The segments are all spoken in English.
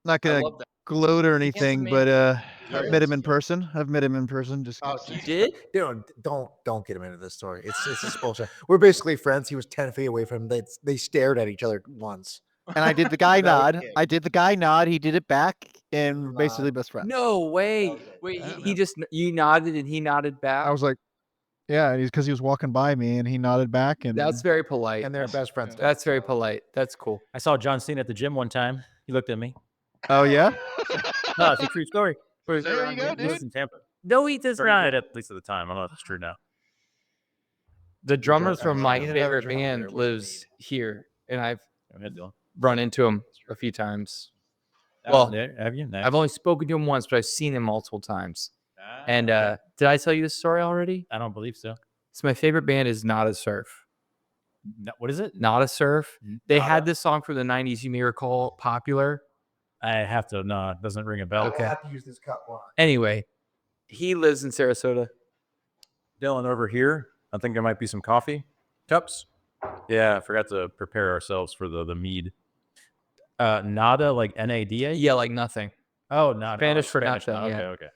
Not I gonna love that. gloat or Handsome anything, man. but, I've Very met him in handsome. person. I've met him in person, just Oh, You geez. did? Don't get him into this story. It's just bullshit. We're basically friends. He was 10 feet away from him. They stared at each other once. and I did the guy That was nod. it. I did the guy nod, he did it back, and we're basically Nod. best friends. No That way. was it. Wait, Yeah, he man. just you nodded and he nodded back? I was like, yeah, he's because he was walking by me, and he nodded back, That's and very polite. And they're best friends now. That's very so- polite. That's cool. I saw John Cena at the gym one time. He looked at me. oh, yeah? No, it's a true story. Was There you go, He lives dude. in Tampa. No, he does Or not. at least at the time. I don't know if it's true now. The drummer from my He's another favorite drummer band there, what do you lives here, and I've Go ahead, Dylan. run into him a few times. Oh, Well, there- have you? Nice. I've only spoken to him once, but I've seen him multiple times. And okay. did I tell you this story already? I don't believe so. So my favorite band is Not a Surf. No, what is it? Not a Surf. They had Nada? this song from the 90s you may recall, Popular. I have to. No, it doesn't ring a bell. Okay. I have to use this cup. Hold on. Anyway, he lives in Sarasota. Dylan, over here, I think there might be some coffee cups. Yeah, I forgot to prepare ourselves for the mead. Nada, like Nada? Yeah, like nothing. Oh, nada. Spanish for Spanish. nothing, Okay, yeah.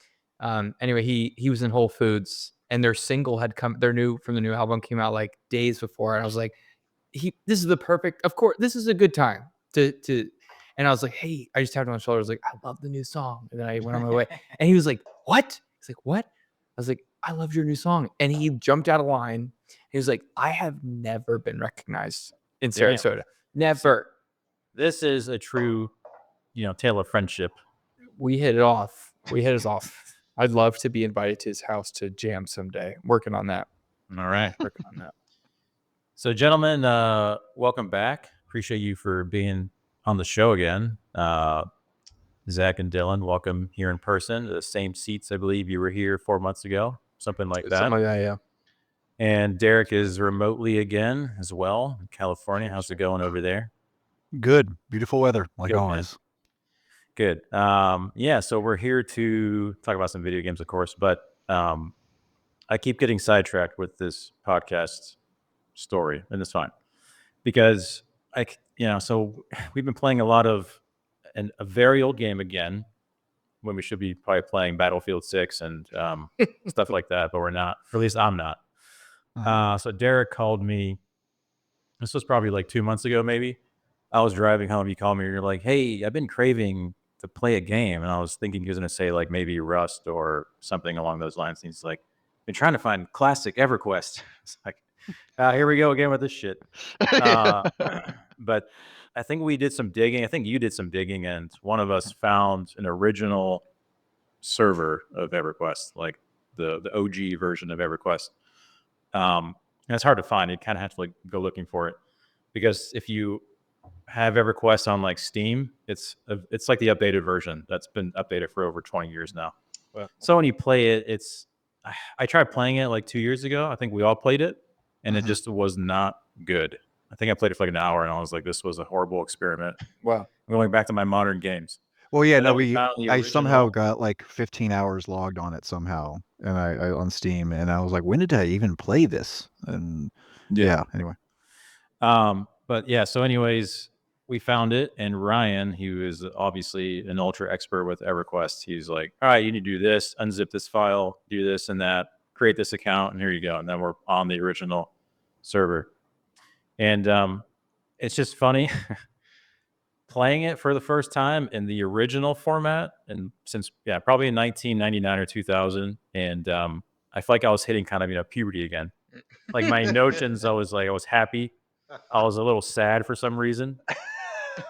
okay. Anyway, he was in Whole Foods and their single had come, their new album came out like days before. And I was like, this is the perfect, of course, this is a good time to, and I was like, hey, I just tapped him on the shoulder. I was like, I love the new song. And then I went on my way and he was like, what? He's like, what? I was like, I loved your new song. And he jumped out of line. He was like, I have never been recognized in Damn. Sarasota. Never. This is a true, tale of friendship. We hit it off. I'd love to be invited to his house to jam someday. I'm working on that. All right. Working on that. So, gentlemen, welcome back. Appreciate you for being on the show again. Zach and Dylan, welcome here in person. The same seats, I believe you were here 4 months ago, something like that. Something like that, yeah. And Derek is remotely again as well in California. How's it going over there? Good. Beautiful weather, like Good, man. always. Good. Yeah, so we're here to talk about some video games, of course, but I keep getting sidetracked with this podcast story, and it's fine because so we've been playing a lot of a very old game again when we should be probably playing Battlefield 6 and stuff like that, but we're not. Or at least I'm not. So Derek called me. This was probably like 2 months ago, maybe. I was driving home. You called me. And you're like, "Hey, I've been craving to play a game," and I was thinking he was going to say like maybe Rust or something along those lines. And he's like, "Been trying to find classic Everquest." It's like, here we go again with this shit. But I think we did some digging. I think you did some digging, and one of us found an original server of Everquest, like the OG version of Everquest. And it's hard to find. You kind of have to like go looking for it because if you have Everquest on like Steam, it's like the updated version that's been updated for over 20 years now. Wow. So when you play it, I tried playing it like 2 years ago. I think we all played it, and it just was not good. I think I played it for like an hour, and I was like, "This was a horrible experiment." Wow. I'm going back to my modern games. Well, yeah, And no, then we found the I somehow original- got like 15 hours logged on it somehow, and I on Steam, and I was like, when did I even play this? And yeah, anyway. But yeah, so anyways, we found it, and Ryan, who is obviously an ultra expert with Everquest, he's like, "All right, you need to do this, unzip this file, do this and that, create this account, and here you go." And then we're on the original server. And it's just funny playing it for the first time in the original format, and since probably in 1999 or 2000, and I feel like I was hitting kind of puberty again. Like my notions, I was happy. I was a little sad for some reason.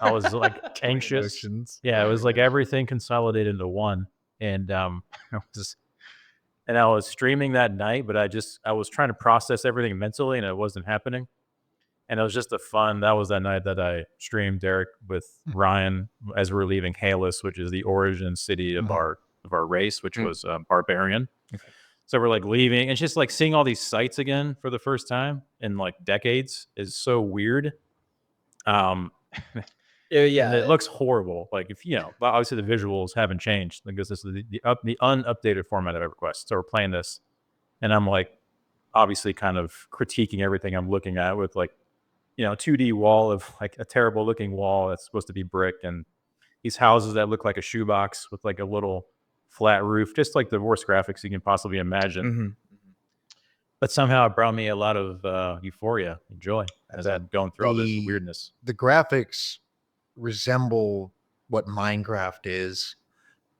I was like anxious. Yeah, it was like everything consolidated into one, and I was streaming that night, but I was trying to process everything mentally, and it wasn't happening. And it was just that was that night that I streamed Derek with Ryan as we're leaving Halus, which is the origin city of our race, which was Barbarian. Okay. So we're like leaving, and just like seeing all these sites again for the first time in like decades is so weird. Yeah. And it looks horrible. Like but obviously the visuals haven't changed because this is the unupdated format of Everquest. So we're playing this, and I'm like, obviously kind of critiquing everything I'm looking at with like, 2D wall of like a terrible looking wall that's supposed to be brick, and these houses that look like a shoebox with like a little flat roof, just like the worst graphics you can possibly imagine. Mm-hmm. But somehow it brought me a lot of euphoria and joy as I'm going through all this weirdness. The graphics resemble what Minecraft is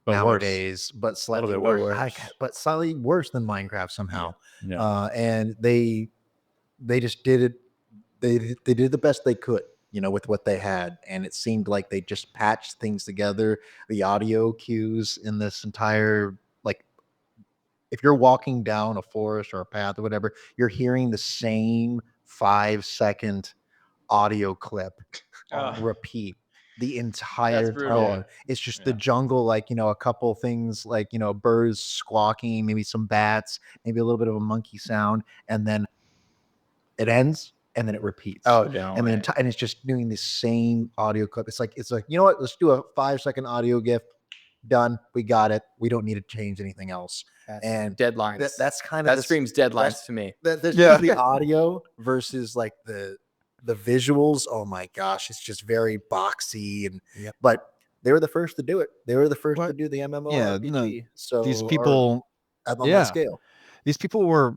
But worse. nowadays, but slightly bit worse. worse. But slightly worse than Minecraft somehow. Yeah. And they just did it. They did the best they could, with what they had, and it seemed like they just patched things together. The audio cues in this entire, like, if you're walking down a forest or a path or whatever, you're hearing the same 5-second audio clip on repeat the entire brutal. time. It's just the jungle, like, a couple things like, birds squawking, maybe some bats, maybe a little bit of a monkey sound, and then it ends and then it repeats. Oh, no. And then and it's just doing the same audio clip. It's like, you know what? Let's do a 5-second audio GIF. Done. We got it. We don't need to change anything else. And deadlines. That's kind of that screams deadlines to me. There's Yeah. the audio versus like the visuals. Oh my gosh, it's just very boxy and but they were the first to do it. They were the first to do the MMORPG. Yeah, no, so these people, on that scale. these people were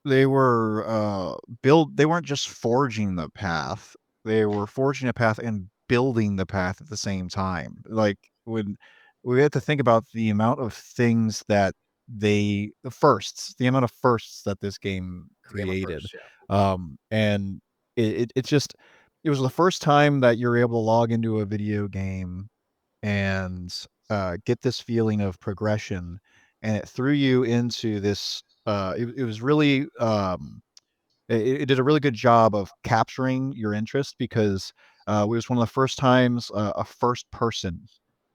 they weren't just forging the path. They were forging a path and building the path at the same time. Like, when we had to think about the amount of things that the amount of firsts that this game created. And it just, it was the first time that you're able to log into a video game and get this feeling of progression, and it threw you into this. It was really it did a really good job of capturing your interest, because it was one of the first times a first person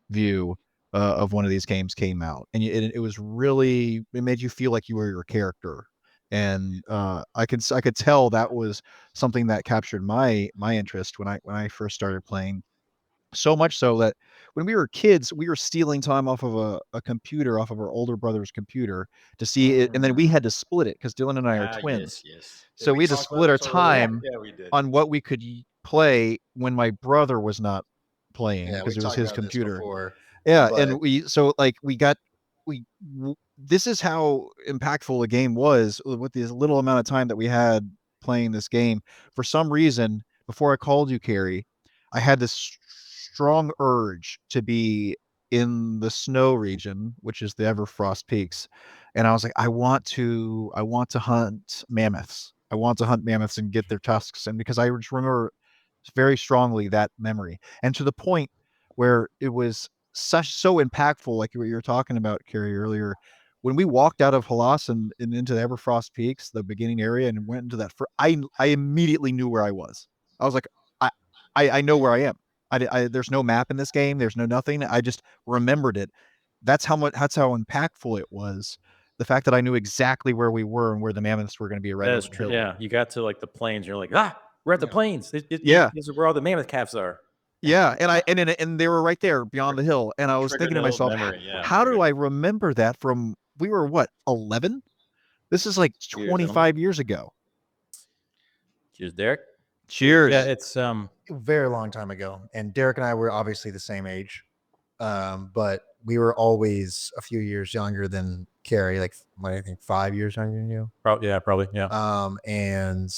view of one of these games came out, and it was really, it made you feel like you were your character. And I could tell that was something that captured my interest when I first started playing. So much so that when we were kids, we were stealing time off of a computer, off of our older brother's computer, to see it, and then we had to split it because Dylan and I are twins. Yes. So we had to split our time we did. on what we could play when my brother was not playing, Yeah, we because it was talked his about this computer. before. Yeah, but and this is how impactful the game was with this little amount of time that we had playing this game. For some reason, before I called you, Carrie, I had this strong urge to be in the snow region, which is the Everfrost Peaks, and I was like, I want to hunt mammoths. I want to hunt mammoths and get their tusks, and because I just remember very strongly that memory, and to the point where it was so impactful, like what you were talking about, Carrie, earlier. When we walked out of Halas and into the Everfrost Peaks, the beginning area, and went into that, I immediately knew where I was. I was like, I I know where I am. There's no map in this game. There's no nothing. I just remembered it. That's how impactful it was. The fact that I knew exactly where we were and where the mammoths were going to be right That over is the true. hill. Yeah, you got to like the plains. You're like, we're at the plains. Yeah. This is where all the mammoth calves are. Yeah, and they were right there beyond the hill, and I was Triggered thinking to an old myself, memory, yeah, how do triggered. I remember that from, we were what, 11? This is like Cheers, 25 years ago. Cheers, Derek. Cheers. Yeah, it's a very long time ago. And Derek and I were obviously the same age, but we were always a few years younger than Carrie, like I think 5 years younger than you. probably. And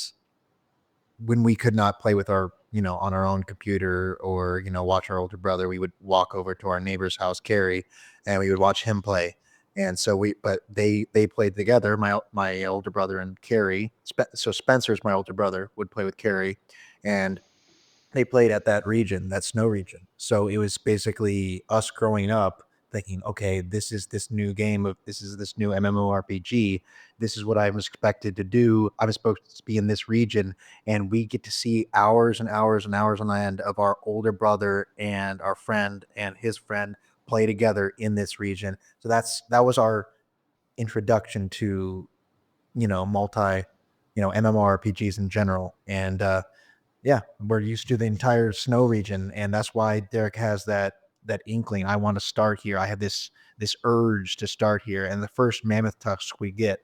when we could not play with our, on our own computer or, watch our older brother, we would walk over to our neighbor's house, Carrie, and we would watch him play. And so they played together, my older brother and Carrie. So Spencer's my older brother, would play with Carrie, and they played at that region, that snow region. So it was basically us growing up thinking, okay, this is this new MMORPG. This is what I was expected to do. I'm supposed to be in this region, and we get to see hours and hours and hours on end of our older brother and our friend and his friend play together in this region. So that was our introduction to, MMORPGs in general. And yeah, we're used to the entire snow region, and that's why Derek has that inkling. I want to start here. I have this urge to start here, and the first mammoth tusk we get.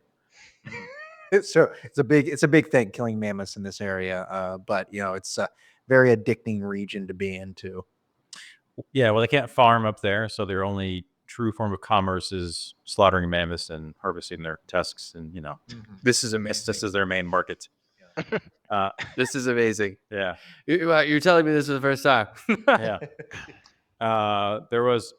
So it's a big thing, killing mammoths in this area. But it's a very addicting region to be into. Yeah, well, they can't farm up there, so their only true form of commerce is slaughtering mammoths and harvesting their tusks, and This is this amazing. is their main market. This is amazing. Yeah, You're telling me this is the first time. yeah. There was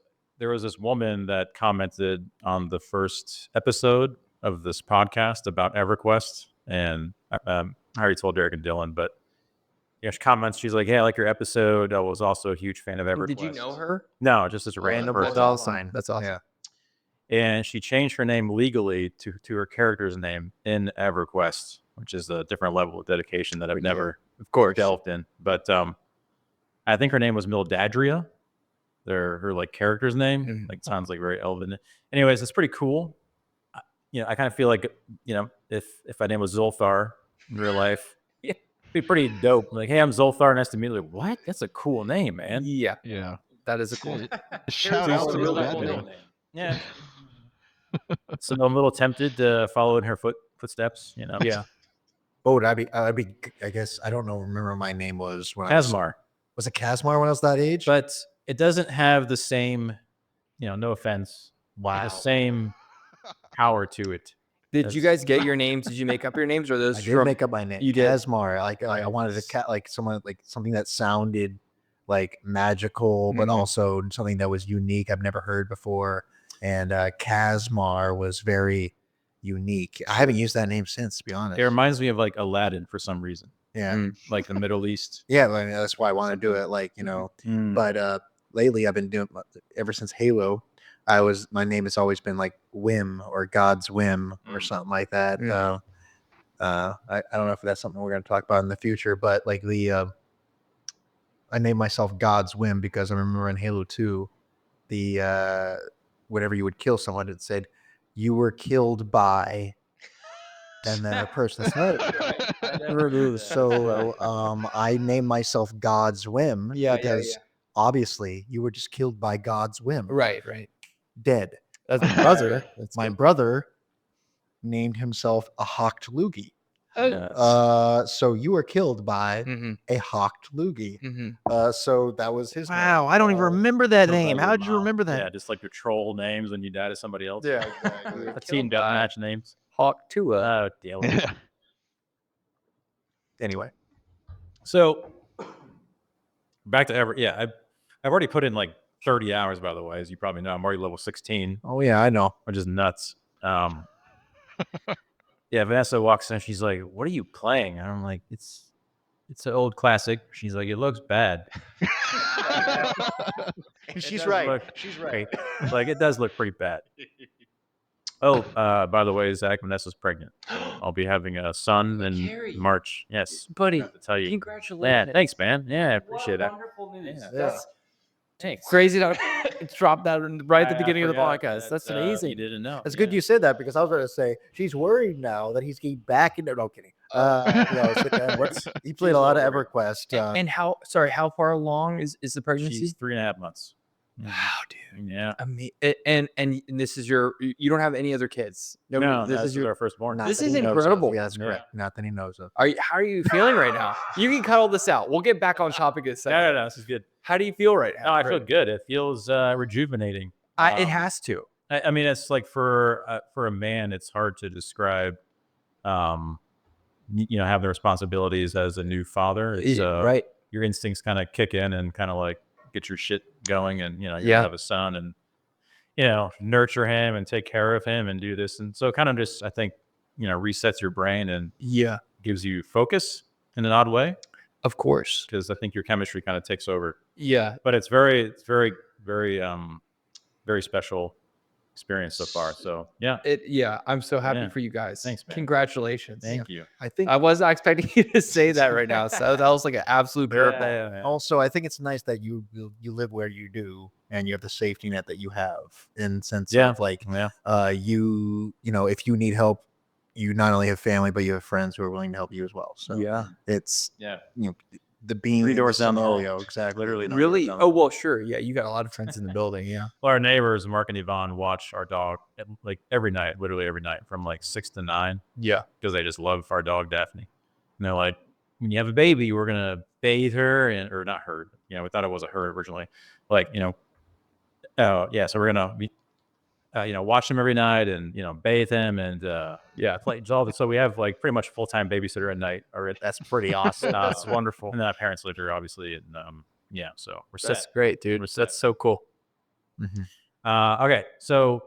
this woman that commented on the first episode of this podcast about EverQuest, and I already told Derek and Dylan, but she comments. She's like, "Hey, I like your episode. I was also a huge fan of EverQuest." Did you know her? No, just as a random Random person. dollar sign. That's awesome. Yeah. And she changed her name legally to her character's name in EverQuest, which is a different level of dedication that I've never, Of course. delved in. But I think her name was Mildadria. Her like character's name, like sounds like very elven. Anyways, it's pretty cool. I kind of feel like if my name was Zolthar in real life, it'd be pretty dope. Like, hey, I'm Zolthar. Nice to meet you. Like, what? That's a cool name, man. Yeah, Yeah. that is a cool. Shout out to Mildadria. Yeah. So I'm a little tempted to follow in her footsteps. Yeah. Oh, would I be? I guess I don't know. Remember, what my name was when Asmar. Was it Casmar when I was that age? But it doesn't have the same, no offense, the same power to it. Did you guys get your names? Did you make up your names, or those? I did make up my name. You did? Casmar. Like I wanted to like someone like something that sounded like magical, but also something that was unique. I've never heard before. And Casmar was very unique. I haven't used that name since, to be honest. It reminds me of like Aladdin for some reason. Yeah. Like the Middle East. Yeah, I mean, that's why I want to do it. Like, but lately I've been doing ever since Halo. My name has always been like Whim or God's Whim or something like that. Yeah. I don't know if that's something we're going to talk about in the future, but like I named myself God's Whim because I remember in Halo 2, the whenever you would kill someone, it said you were killed by, and then a person's name. So I named myself God's Whim because obviously you were just killed by God's whim. Right. Dead. That's my brother. My brother named himself a Hawked Loogie. So you were killed by a Hawked Loogie. So that was his name. Wow, I don't even remember that name. How did you remember that? Yeah, just like your troll names when you die to somebody else. Yeah, exactly. Team deathmatch names. Hawk Tua. Oh, damn it. Anyway. So back to I've already put in like 30 hours, by the way, as you probably know. I'm already level 16. Oh yeah, I know. Which is nuts. Yeah, Vanessa walks in. She's like, "What are you playing?" And I'm like, "It's an old classic." She's like, "It looks bad." She's right. She's right. Like, it does look pretty bad. Oh, by the way, Zach, Vanessa's pregnant. I'll be having a son in March. Yes, buddy. To tell you. Congratulations. Yeah, thanks, man. Yeah, I appreciate that. Wonderful news. Yeah. Thanks. Crazy to drop that right at the beginning of the forgot podcast. that, That's amazing. You didn't know. It's good you said that because I was going to say she's worried now that he's getting back into. No kidding. He played a lot of EverQuest. And how far along is the pregnancy? She's 3.5 months. Wow, dude. Yeah. And this is you don't have any other kids. No, this is our firstborn. This is incredible. Yeah, that's correct. Not that he knows of. How are you feeling right now? You can cut all this out. We'll get back on topic in a second. No, this is good. How do you feel right now? No, I feel good. It feels rejuvenating. It has to. I mean, it's like for a man, it's hard to describe. Have the responsibilities as a new father. It's, right. Your instincts kind of kick in and kind of like get your shit going, and you have a son, and nurture him and take care of him and do this, and so kind of just I think resets your brain and gives you focus in an odd way. Of course, because I think your chemistry kind of takes over. Yeah, but it's very, very, very special experience so far. So I'm so happy for you guys. Thanks, man. Congratulations. Thank you. I think I was not expecting you to say that right now. So that was like an absolute curveball. Yeah. Also, I think it's nice that you live where you do and you have the safety net that you have in sense of like if you need help, you not only have family but you have friends who are willing to help you as well. So it's the beam 3 doors down the hall. Exactly. Literally. Really? Oh well, sure. Yeah, you got a lot of friends in the building. Yeah. Well, our neighbors, Mark and Yvonne, watch our dog like every night, literally every night, from like 6 to 9. Yeah, because they just love our dog Daphne. And they're like, when you have a baby, we're gonna bathe her or not her. We thought it was a her originally. Like, oh yeah, so we're gonna be, watch him every night and bathe him and play all this. So we have like pretty much full time babysitter at night. Or That's pretty awesome. That's wonderful. and then our parents lived here, obviously, and so we're set. That's great, dude. We're set. That's so cool. Okay, so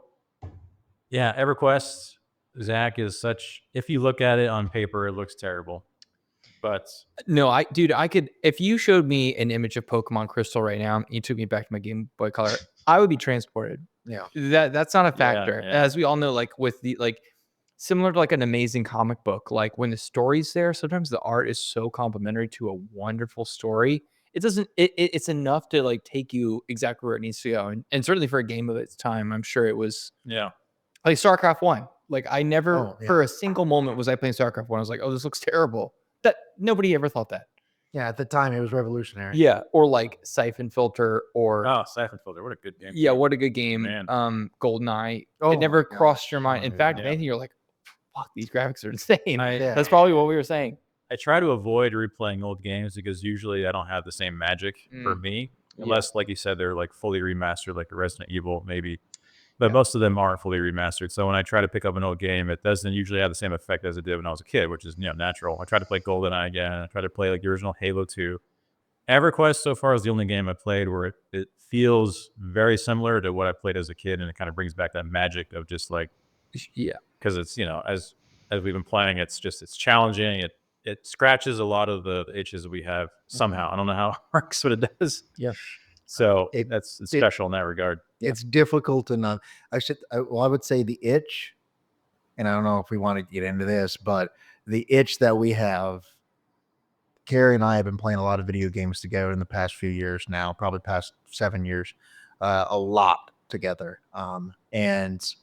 yeah, EverQuest, Zach, is such. If you look at it on paper, it looks terrible, but No, I could, if you showed me an image of Pokemon Crystal right now, and you took me back to my Game Boy Color, I would be transported. Yeah. That's not a factor. yeah. As we all know, like with the similar to like an amazing comic book, like when the story's there, sometimes the art is so complimentary to a wonderful story. It doesn't it's enough to like take you exactly where it needs to go. And certainly for a game of its time, I'm sure it was yeah. like StarCraft 1. Like I never Oh, yeah. for a single moment was I playing StarCraft 1. I was like, oh, this looks terrible. That nobody ever thought that. Yeah, at the time it was revolutionary. Yeah. Or like Siphon Filter or Oh, Siphon Filter, what a good game. yeah, what a good game. Man. GoldenEye. Oh It never my gosh. crossed your mind. In Oh, fact, yeah. if anything, you're like, fuck, these graphics are insane. Yeah. That's probably what we were saying. I try to avoid replaying old games because usually I don't have the same magic for me, unless, like you said, they're like fully remastered, like a Resident Evil, maybe. But most of them aren't fully remastered. So when I try to pick up an old game, it doesn't usually have the same effect as it did when I was a kid, which is natural. I try to play GoldenEye again. I try to play like the original Halo 2. EverQuest so far is the only game I played where it feels very similar to what I played as a kid, and it kind of brings back that magic of just like, Yeah. because it's as we've been playing, it's challenging. It scratches a lot of the itches that we have somehow. I don't know how it works, but it does. Yeah. So it's special in that regard. It's difficult to not. I would say the itch, and I don't know if we want to get into this, but the itch that we have. Carrie and I have been playing a lot of video games together in the past few years now, probably past 7 years, a lot together. And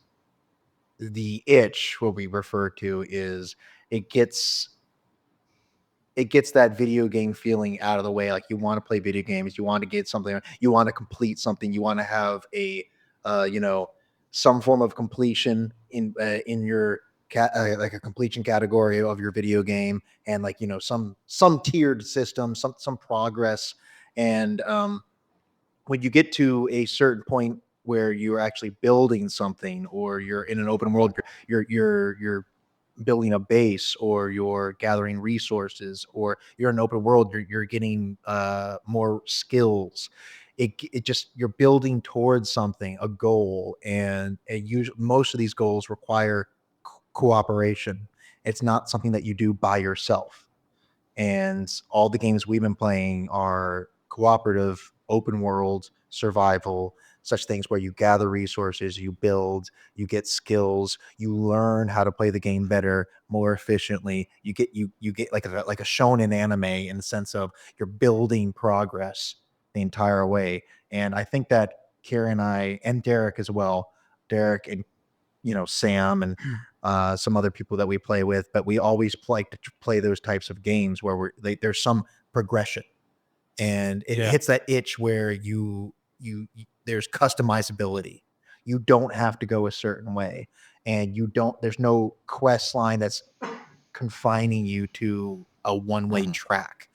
the itch, what we refer to, is it gets that video game feeling out of the way. Like you want to play video games, you want to get something, you want to complete something, you want to have a some form of completion in your like a completion category of your video game, and like some tiered system, some progress. And when you get to a certain point where you're actually building something, or you're in an open world, you're building a base, or you're gathering resources, or you're in an open world, you're getting more skills. It just, you're building towards something, a goal, and most of these goals require cooperation. It's not something that you do by yourself. And all the games we've been playing are cooperative, open world, survival, such things where you gather resources, you build, you get skills, you learn how to play the game better, more efficiently. You get like a shonen anime, in the sense of you're building progress the entire way. And I think that Kara and I, and Derek as well, Derek and Sam and some other people that we play with, but we always like to play those types of games where there's some progression, and it hits that itch where you there's customizability. You don't have to go a certain way, and there's no quest line that's confining you to a one-way track.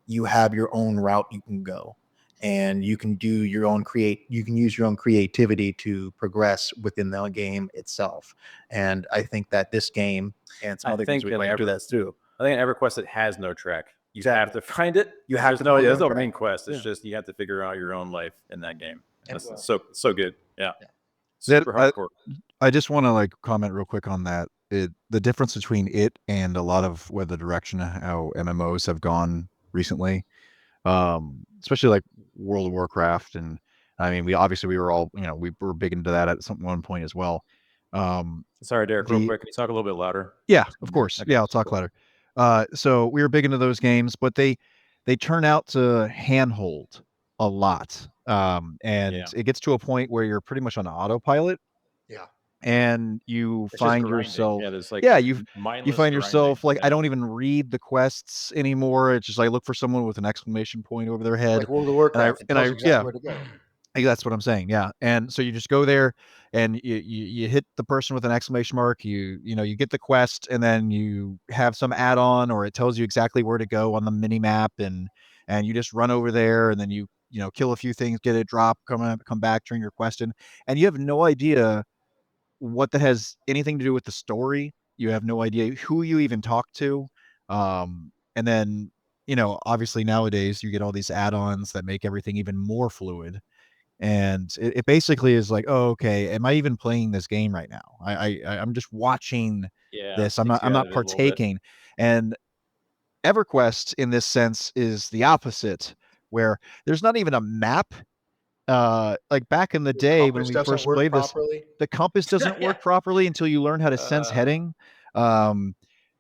You have your own route you can go, and you can do your own you can use your own creativity to progress within the game itself. And I think that this game and some other games we play do that too. I think in EverQuest it has no track. You have to find it. You have to know. There's no track. main quest. It's just you have to figure out your own life in that game. That's so good. Yeah. Super hardcore. I just want to like comment real quick on that. The difference between it and a lot of where the direction of how MMOs have gone recently, especially like World of Warcraft, and I mean, we were all we were big into that at one point as well. Sorry, Derek, real quick, can you talk a little bit louder? Yeah, of course. Yeah, I'll talk louder. So we were big into those games, but they turn out to handhold a lot. And it gets to a point where you're pretty much on autopilot. Yeah. And you find yourself, you find yourself like, I don't even read the quests anymore. It's just I look for someone with an exclamation point over their head. Like World of Warcraft, where to go. That's what I'm saying. Yeah. And so you just go there and you hit the person with an exclamation mark, you get the quest, and then you have some add-on, or it tells you exactly where to go on the mini map, and and you just run over there, and then you know, kill a few things, get a drop, come back, turn your quest in, and you have no idea what that has anything to do with the story. You have no idea who you even talk to. And then, you know, obviously nowadays you get all these add-ons that make everything even more fluid. And it basically is like, oh, okay, am I even playing this game right now? I'm just watching Yeah, this. I'm takes not you I'm out not of it a little bit. partaking. And EverQuest in this sense is the opposite, where there's not even a map. Like back in the The day when compass we doesn't first work played this, properly. the compass doesn't Yeah. work properly until you learn how to sense heading. Um,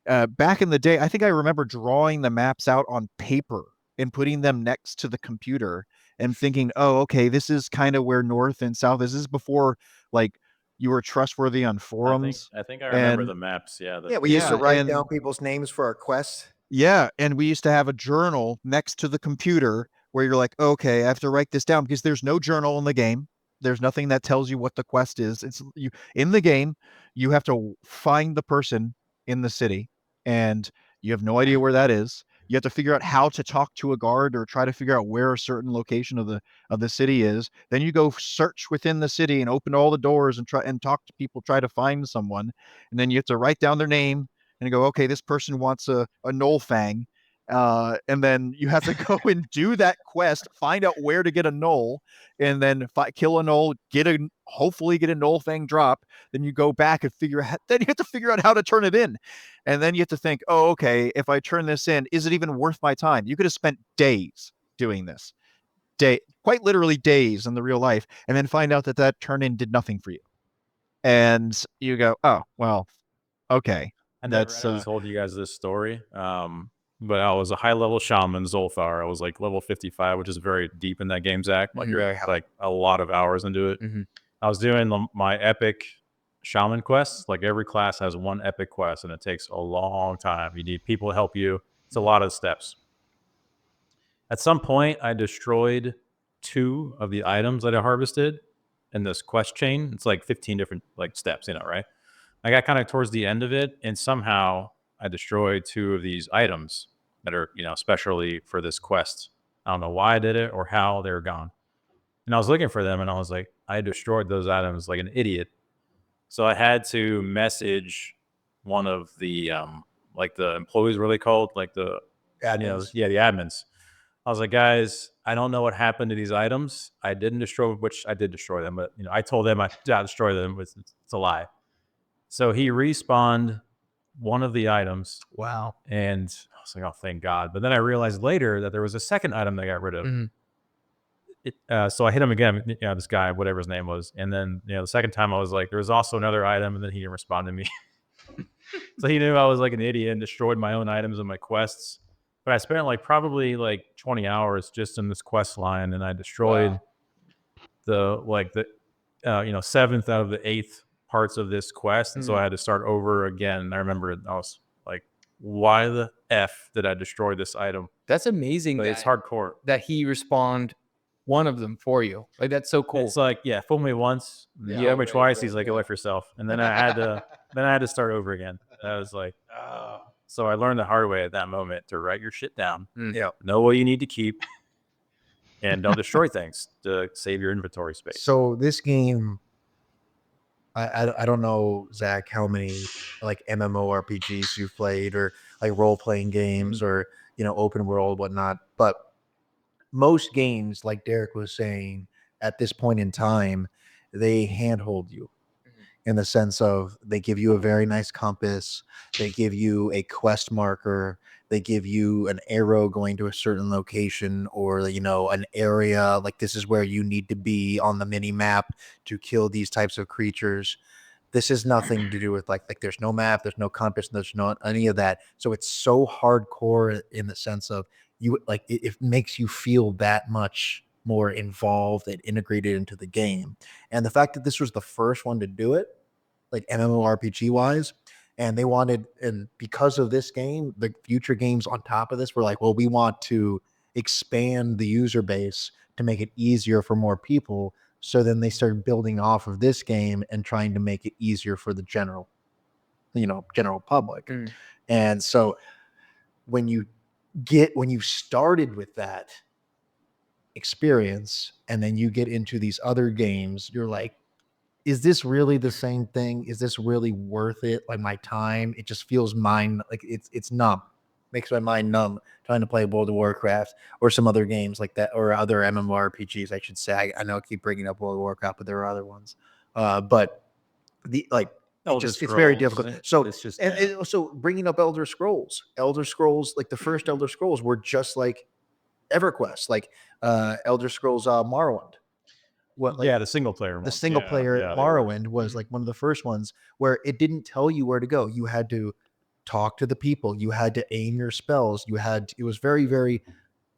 Back in the day, I think I remember drawing the maps out on paper and putting them next to the computer and thinking, "Oh, okay, this is kind of where north and south is." This is before like you were trustworthy on forums. I think I remember And the maps. Yeah, Yeah, we used to yeah, write down people's names for our quests. yeah, and we used to have a journal next to the computer where you're like, okay, I have to write this down because there's no journal in the game. There's nothing that tells you what the quest is. It's you in the game, you have to find the person in the city, and you have no idea where that is. You have to figure out how to talk to a guard or try to figure out where a certain location of the city is. Then you go search within the city and open all the doors and try and talk to people, try to find someone. And then you have to write down their name and go, okay, this person wants a Knoll Fang. And then you have to go and do that quest, find out where to get a Knoll, and then kill a Knoll, hopefully get a Knoll Fang drop. Then you go back and then you have to figure out how to turn it in. And then you have to think, oh, okay, if I turn this in, is it even worth my time? You could have spent days doing this, quite literally days in the real life, and then find out that turn in did nothing for you. And you go, oh, well, okay. I That's never told you guys this story. But I was a high level shaman, Zolthar. I was like level 55, which is very deep in that game's act. Like you're like a lot of hours into it. I was doing my epic shaman quests. Like every class has one epic quest, and it takes a long time. You need people to help you. It's a lot of steps. At some point, I destroyed 2 of the items that I harvested in this quest chain. It's like 15 different like steps, you know, right? I got kind of towards the end of it, and somehow I destroyed 2 of these items that are, you know, specially for this quest. I don't know why I did it or how they're gone. And I was looking for them, and I was like, I destroyed those items like an idiot. So I had to message one of the like the employees, were they called? Like the Admins. the admins. I was like, guys, I don't know what happened to these items. I didn't destroy, which I did destroy them, but you know, I told them I did not destroy them. It's a lie. So he respawned one of the items. Wow. And I was like, oh, thank God. But then I realized later that there was a second item that I got rid of. So I hit him again, you know, this guy, whatever his name was. And then, you know, the second time I was like, there was also another item. And then he didn't respond to me. So he knew I was like an idiot and destroyed my own items and my quests. But I spent like probably like 20 hours just in this quest line. And I destroyed the, like the, you know, 7th out of the 8th parts of this quest. And so I had to start over again. And I remember I was like, why the F did I destroy this item? That's amazing. But it's hardcore. That he respawned one of them for you. Like that's so cool. It's like, yeah, fool me once, Yeah, fool me twice. He's like, yeah. go for yourself. And then I had to start over again. I was like, oh. So I learned the hard way at that moment to write your shit down. Yeah. Know what you need to keep, and don't destroy things to save your inventory space. So this game, I don't know, Zach, how many like MMORPGs you've played or like role playing games or, you know, open world, whatnot. But most games, like Derek was saying, at this point in time, they handhold you in the sense of they give you a very nice compass, they give you a quest marker, they give you an arrow going to a certain location or, you know, an area like this is where you need to be on the mini map to kill these types of creatures. This is nothing to do with like there's no map, there's no compass, there's not any of that. So it's so hardcore in the sense of you like it makes you feel that much more involved and integrated into the game. And the fact that this was the first one to do it, like MMORPG wise, and they wanted, and because of this game, the future games on top of this were like, well, we want to expand the user base to make it easier for more people. So then they started building off of this game and trying to make it easier for the general, you know, general public. And so when you get when you started with that experience and then you get into these other games, you're like, is this really the same thing? Is this really worth it? Like my time? It just feels like it's numb. Makes my mind numb trying to play World of Warcraft or some other games like that, or other MMORPGs, I should say. I know I keep bringing up World of Warcraft, but there are other ones. But the like Elder it's very Scrolls, difficult. So it's just and also bringing up Elder Scrolls, like the first Elder Scrolls were just like Everquest, like Elder Scrolls Morrowind. What like yeah, the single player the ones. single Yeah, player yeah, they were. Morrowind was like one of the first ones where it didn't tell you where to go. You had to talk to the people. You had to aim your spells. It was very, very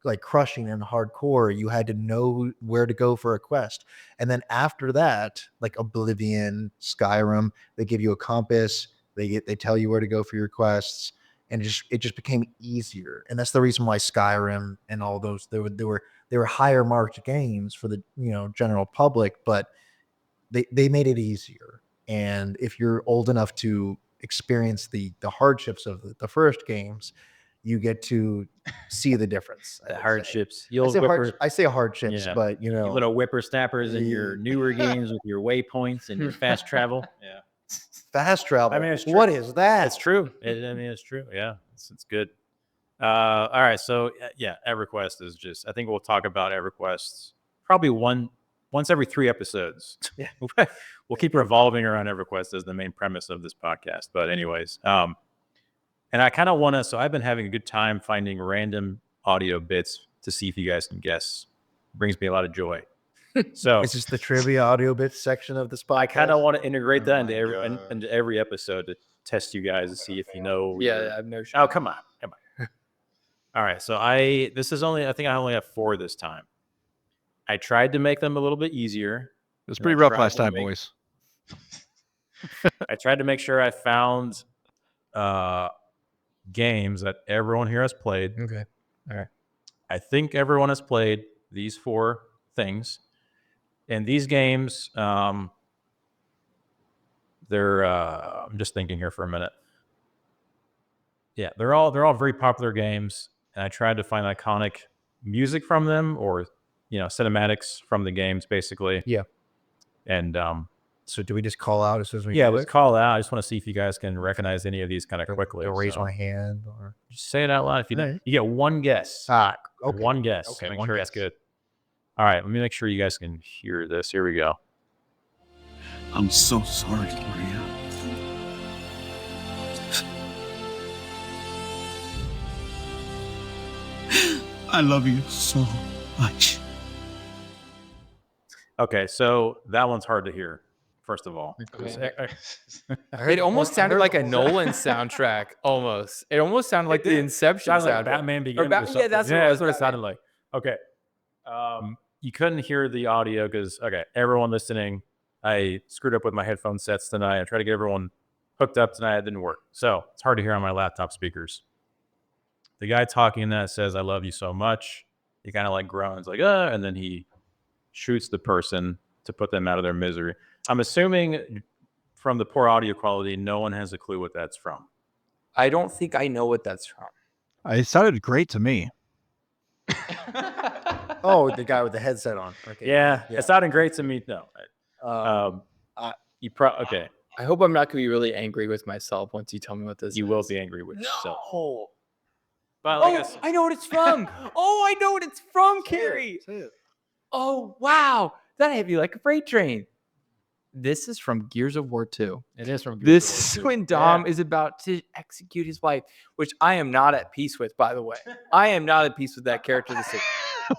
like crushing and hardcore. You had to know where to go for a quest. And then after that, like Oblivion, Skyrim, they give you a compass. They tell you where to go for your quests. And it just became easier. And that's the reason why Skyrim and all those they were higher marked games for the general public, but they made it easier. And if you're old enough to experience the hardships of the first games, you get to see the difference. The hardships. I You'll say whipper, I say hardships, yeah, but you little whippersnappers in your newer games with your waypoints and your fast travel. Yeah, fast travel. I mean, it's true. What is that? It's true. I mean, it's true. Yeah, it's good. All right, so yeah, EverQuest is just. I think we'll talk about EverQuest probably once every 3 episodes. Yeah. We'll keep revolving around EverQuest as the main premise of this podcast. But anyways, and I kind of want to. So I've been having a good time finding random audio bits to see if you guys can guess. Brings me a lot of joy. So Is this the trivia audio bits section of this podcast? I kind of want to integrate that into my into every episode to test you guys to see if you know. Yeah, I've no shame. Oh, come on. All right, so this is only. I think I only have 4 this time. I tried to make them a little bit easier. It was pretty rough last time, boys. I tried to make sure I found games that everyone here has played. Okay. All right. I think everyone has played these 4 things, and these games, they're. I'm just thinking here for a minute. Yeah, they're all very popular games, and I tried to find iconic music from them, or cinematics from the games, basically. Yeah. And So do we just call out as soon as we let's call it out. I just want to see if you guys can recognize any of these kind of quickly. Or raise So my hand or just say it out loud. If you Right. you get one guess. okay. One guess. Okay, Make one sure guess. it's good. All right, let me make sure you guys can hear this. Here we go. I'm so sorry, Maria. I love you so much. Okay, so that one's hard to hear. First of all, It almost sounded like a Nolan soundtrack. Almost. It almost sounded like the Inception sounds like soundtrack. Batman Or Begins. yeah, that's what it sounded like. Okay, you couldn't hear the audio because everyone listening, I screwed up with my headphone sets tonight. I tried to get everyone hooked up tonight. It didn't work, so it's hard to hear on my laptop speakers. The guy talking that says, "I love you so much." He kind of like groans, like and then he shoots the person to put them out of their misery. I'm assuming from the poor audio quality, no one has a clue what that's from. I don't think I know what that's from. It sounded great to me. Oh, the guy with the headset on. Okay. Yeah, it sounded great to me. No, okay. I hope I'm not going to be really angry with myself once you tell me what this You is. will be angry with yourself. No. But like I Oh, said, I know what it's from. Oh, I know what it's from, Carrie. Say it. Oh, wow. That hit me like a freight train. This is from Gears of War 2. it is from This is when Dom is about to execute his wife, which I am not at peace with, by the way. I am not at peace with that character decision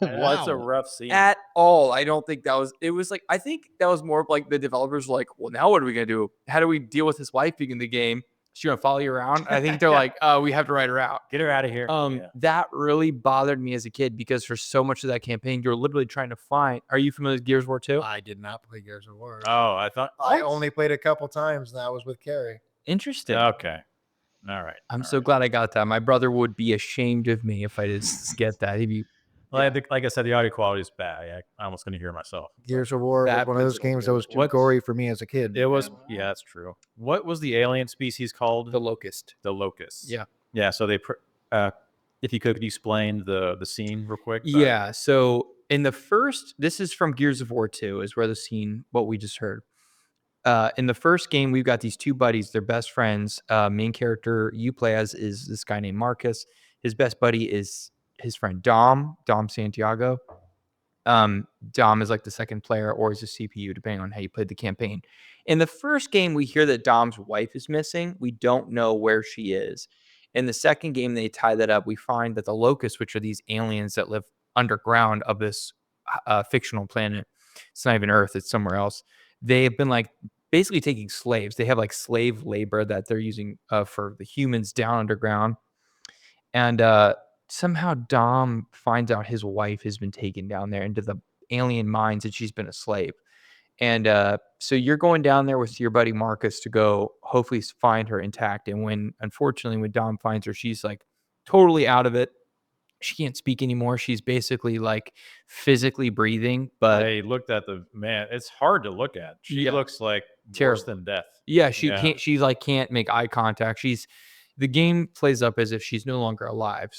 What's a rough scene? at all. I don't think it was like, I think that was more of like the developers were like, well, now what are we going to do? How do we deal with his wife being in the game? She's going to follow you around. I think they're like, we have to write her out. Get her out of here. That really bothered me as a kid because for so much of that campaign, you're literally trying to find. Are you familiar with Gears of War 2? I did not play Gears of War. Oh, I thought. I only played a couple times, and that was with Carrie. Interesting. Okay. All right. I'm so glad I got that. My brother would be ashamed of me if I didn't get that. He'd be Like I said, the audio quality is bad. I almost couldn't hear myself. Gears of War was That one of those physical games that was too What- gory for me as a kid. It was. Yeah, that's true. What was the alien species called? the locust. The locusts. Yeah. Yeah. So they If you could explain the scene real quick. Yeah. So in the first, this is from Gears of War 2, is where the scene, what we just heard. In the first game, we've got these two buddies. They're best friends. Main character you play as is this guy named Marcus. His best buddy is his friend Dom Santiago. Dom is like the second player, or is a CPU, depending on how you played the campaign. In the first game, we hear that Dom's wife is missing. We don't know where she is. In the second game, they tie that up. We find that the locusts, which are these aliens that live underground of this fictional planet, it's not even Earth, it's somewhere else. They have been like basically taking slaves. They have like slave labor that they're using for the humans down underground. And somehow Dom finds out his wife has been taken down there into the alien mines and she's been a slave. And so you're going down there with your buddy Marcus to go hopefully find her intact. And unfortunately, when Dom finds her, she's like totally out of it. She can't speak anymore. She's basically like physically breathing, but I looked at the man. It's hard to look at. She looks like worse terrible than death. yeah, she can't. She like can't make eye contact. The game plays up as if she's no longer alive.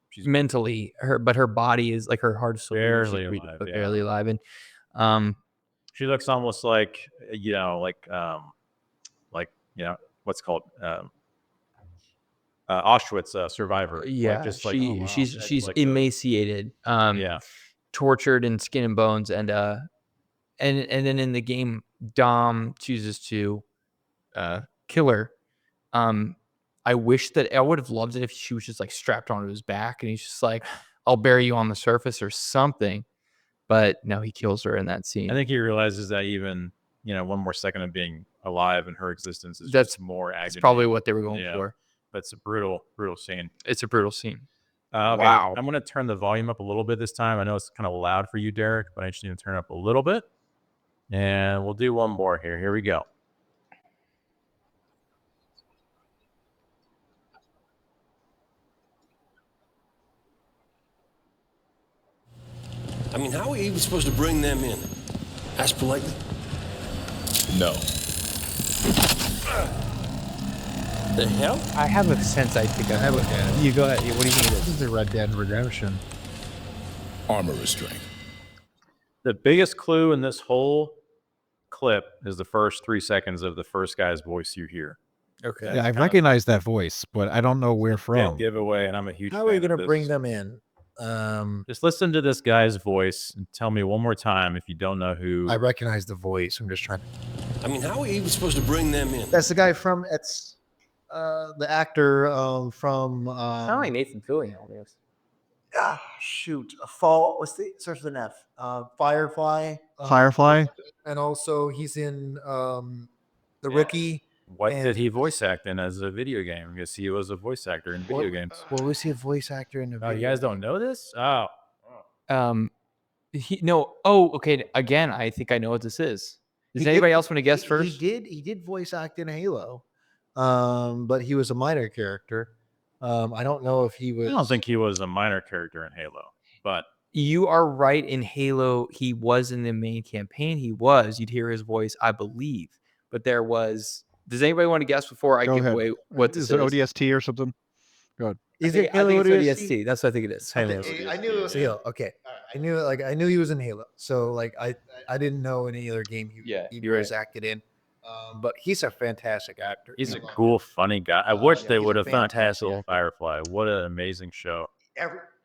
She's mentally but her body is like her heart is still barely breathing, alive, but barely alive. And she looks almost like what's called Auschwitz survivor. yeah, just she's emaciated, tortured in skin and bones, and then in the game, Dom chooses to kill her. I wish that I would have loved it if she was just like strapped onto his back and he's just like, I'll bury you on the surface or something. But no, he kills her in that scene. I think he realizes that even one more second of being alive in her existence is That's just more agony. That's probably what they were going for. But it's a brutal scene. It's a brutal scene. Okay, wow. I'm going to turn the volume up a little bit this time. I know it's kind of loud for you, Derek, but I just need to turn it up a little bit. And we'll do one more here. Here we go. I mean, how are we even supposed to bring them in? Ask politely? No. The hell? I have a sense I think I have it. You go ahead. What do you think it is? This is the Red Dead Redemption. Armor restraint. The biggest clue in this whole clip is the first 3 seconds of the first guy's voice you hear. Okay. Yeah, I recognize that voice, but I don't know where from. Giveaway, and I'm a huge How are we fan going of to this. bring them in? Just listen to this guy's voice and tell me one more time if you don't know who. I recognize the voice. I'm just trying to. I mean, how are we even supposed to bring them in? That's the guy from. It's the actor from. Sound like Nathan Fillion almost. Shoot, a fall. What's the starts with an F? Firefly. Firefly? And also he's in the Rookie. What did he voice act in as a video game? Because he was a voice actor in video games. Well, was he a voice actor in the? Oh, you guys don't know this? Oh, Okay. Again, I think I know what this is. Does anybody else want to guess first? He did voice act in Halo, but he was a minor character. I don't know if he was. I don't think he was a minor character in Halo, but You are right. In Halo, he was in the main campaign. You'd hear his voice, I believe. But there was. Does anybody want to guess before I Go give ahead. away what this Is it ODST or something? Go ahead. Is I it think Halo it's ODST? ODST. That's what I think it is. Halo. I knew it was Halo. Okay, I knew he was in Halo. So like I didn't know any other game he was acted in. But he's a fantastic actor. he's a cool, funny guy. I wish they he's would a have done fantastic Firefly. What an amazing show.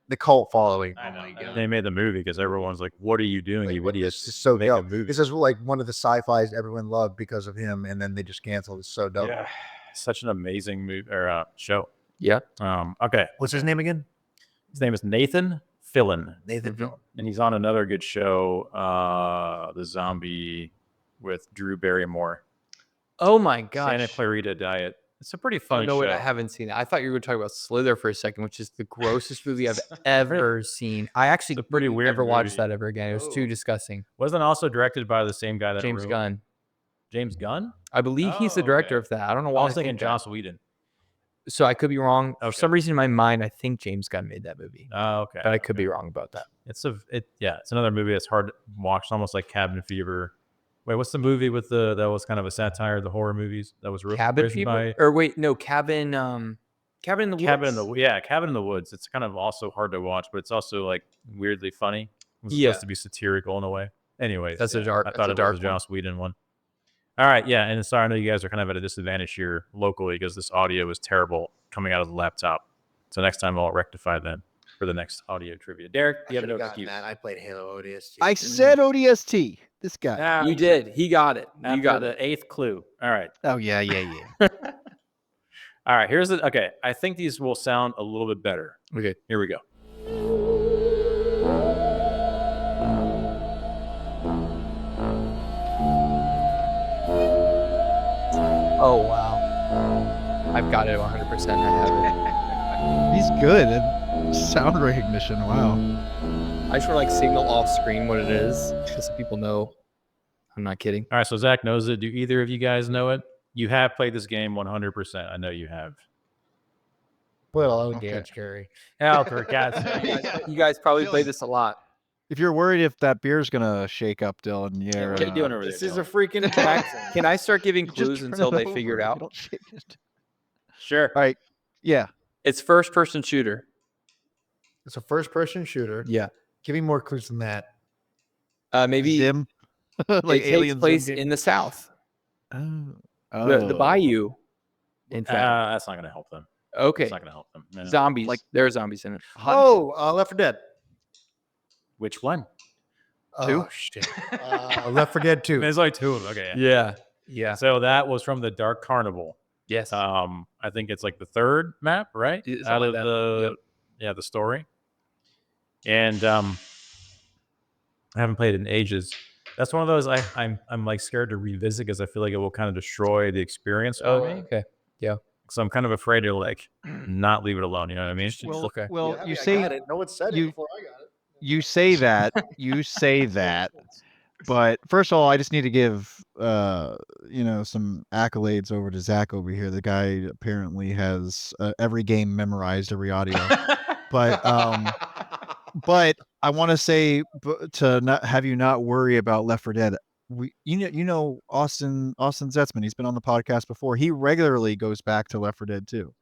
The cult following. I know. They made the movie because everyone's like, "What are you doing, you idiot?" It's just so Make a dope. movie. This is like one of the sci-fis everyone loved because of him, and then they just canceled. It's so dope. Yeah, such an amazing movie or show. Yeah. Okay. What's his name again? His name is Nathan Fillion, Nathan Fillion. and he's on another good show, The Zombie, with Drew Barrymore. Oh my gosh. Santa Clarita Diet. It's a pretty fun No, show. wait, I haven't seen it. I thought you were talking about Slither for a second, which is the grossest movie I've ever seen. I actually It's a pretty weird never watched movie. that ever again. It was too disgusting. Wasn't also directed by the same guy that James wrote- Gunn. James Gunn? I believe he's the Oh, director okay. of that. I don't know I why was thinking think that. Joss Whedon. So I could be wrong. For Okay. some reason in my mind, I think James Gunn made that movie. Oh, okay. But I could be wrong about that. It's another movie that's hard to watch. It's almost like Cabin Fever. Wait, what's the movie with that was kind of a satire of the horror movies that was Cabin written Fever? by Or wait, no, Cabin. Cabin in the Woods. Cabin in the Woods. It's kind of also hard to watch, but it's also like weirdly funny. It's Yeah. supposed to be satirical in a way. Anyways, That's a yeah, dark- I that's thought a it dark was a one. Joss Whedon one. All right, yeah, and sorry, I know you guys are kind of at a disadvantage here locally because this audio is terrible coming out of the laptop. So next time I'll rectify that for the next audio trivia. Derek, I you have should no have gotten excuse. that. I played Halo ODST. I said ODST. This guy. Ah, You did. He got it. You after got the it. 8th clue. All right. Oh yeah. All right, here's the okay. I think these will sound a little bit better. Okay. Here we go. Oh wow. I've got it 100%. I have He's good at sound recognition. Wow. it. I just want to like signal off screen what it is, just so people know. I'm not kidding. All right, so Zach knows it. Do either of you guys know it? You have played this game 100%. I know you have. Well, Okay. damage carry. Oh, for God's sake. You guys probably play this a lot. If you're worried if that beer's gonna shake up, Dylan, Yeah, what are you doing over there? This is a Dylan? freaking. Can I start giving you just clues turn until it they over. figure it You out? don't shake it. Sure. All right. Yeah. It's first-person shooter. It's a first-person shooter. Yeah. Give me more clues than that. Maybe Zim. Like it Alien takes place Zim game. in the South, Oh. the Bayou. In fact, That's not going to help them. okay. It's not going to help them. No. Zombies. Like- There are zombies in it. Hunt. Oh, Left 4 Dead. Which one? Two? Oh, shit. Left 4 Dead 2. There's like 2 of them. Okay. Yeah. Yeah. So that was from the Dark Carnival. Yes. I think it's like the 3rd map, right? Yeah, something Out of like that. the story. And I haven't played it in ages. That's one of those I'm like scared to revisit because I feel like it will kind of destroy the experience for me. Okay. Yeah. So I'm kind of afraid to like not leave it alone. You know what I mean? Well, Okay. well, Yeah, you I say got it. No one said you- it before I got it. you say that, but first of all, I just need to give some accolades over to Zach over here. The guy apparently has every game memorized, every audio. But I want to say to not have you not worry about Left 4 Dead. Austin Zetzman. He's been on the podcast before. He regularly goes back to Left 4 Dead 2.